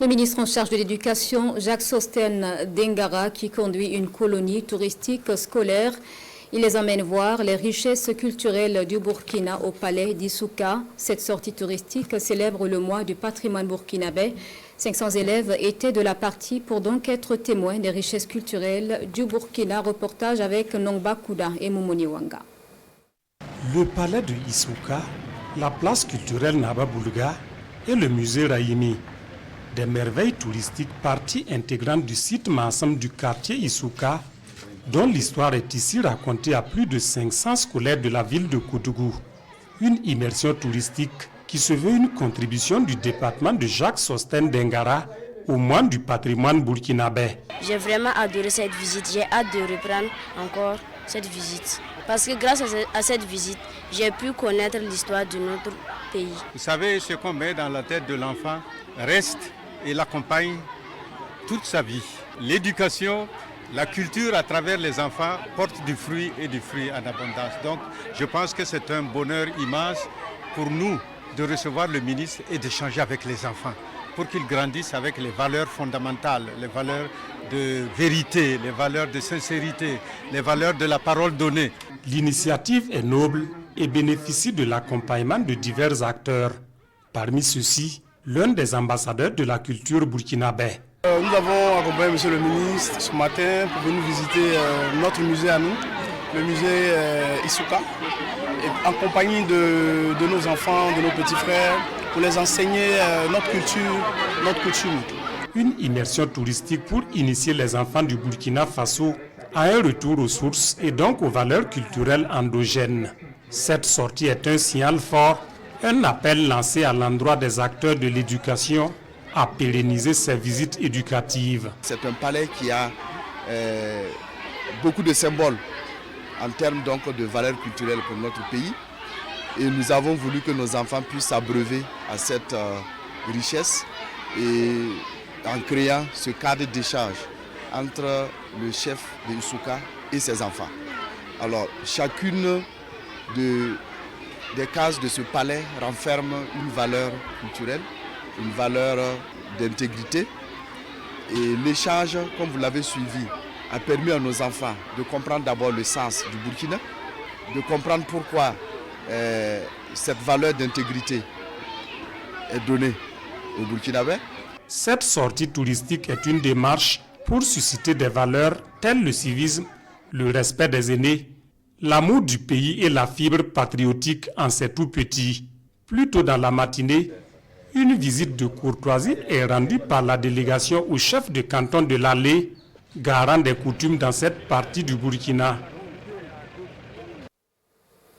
Le ministre en charge de l'Éducation, Jacques Sostène Dengara, qui conduit une colonie touristique scolaire. Il les emmène voir les richesses culturelles du Burkina au palais d'Issouka. Cette sortie touristique célèbre le mois du patrimoine burkinabé. 500 élèves étaient de la partie pour donc être témoins des richesses culturelles du Burkina. Reportage avec Nongba Kouda et Moumouni Wanga. Le palais de Issouka, la place culturelle Naba Boulga et le musée Raimi. Des merveilles touristiques, partie intégrante du site Massam du quartier Issouka, dont l'histoire est ici racontée à plus de 500 scolaires de la ville de Koudougou. Une immersion touristique qui se veut une contribution du département de Jacques Sostène Dengara au mois du patrimoine burkinabé. J'ai vraiment adoré cette visite, j'ai hâte de reprendre encore cette visite. Parce que grâce à cette visite, j'ai pu connaître l'histoire de notre pays. Vous savez, ce qu'on met dans la tête de l'enfant reste et l'accompagne toute sa vie. L'éducation, la culture à travers les enfants porte du fruit et du fruit en abondance. Donc je pense que c'est un bonheur immense pour nous de recevoir le ministre et d'échanger avec les enfants pour qu'ils grandissent avec les valeurs fondamentales, les valeurs de vérité, les valeurs de sincérité, les valeurs de la parole donnée. L'initiative est noble et bénéficie de l'accompagnement de divers acteurs. Parmi ceux-ci, l'un des ambassadeurs de la culture burkinabé. Nous avons accompagné M. le ministre ce matin pour venir visiter notre musée à nous, le musée Issouka, en compagnie de nos enfants, de nos petits frères, pour les enseigner notre culture, notre coutume. Une immersion touristique pour initier les enfants du Burkina Faso à un retour aux sources et donc aux valeurs culturelles endogènes. Cette sortie est un signal fort, un appel lancé à l'endroit des acteurs de l'éducation à pérenniser ces visites éducatives. C'est un palais qui a beaucoup de symboles en termes donc de valeurs culturelles pour notre pays. Et nous avons voulu que nos enfants puissent s'abreuver à cette richesse et en créant ce cadre d'échange entre le chef de Issouka et ses enfants. Alors chacune des cases de ce palais renferme une valeur culturelle, une valeur d'intégrité. Et l'échange, comme vous l'avez suivi, a permis à nos enfants de comprendre d'abord le sens du Burkina, de comprendre pourquoi cette valeur d'intégrité est donnée au Burkinabé. Cette sortie touristique est une démarche pour susciter des valeurs telles le civisme, le respect des aînés, l'amour du pays et la fibre patriotique en ces tout petits. Plus tôt dans la matinée, une visite de courtoisie est rendue par la délégation au chef de canton de l'Allée, garant des coutumes dans cette partie du Burkina.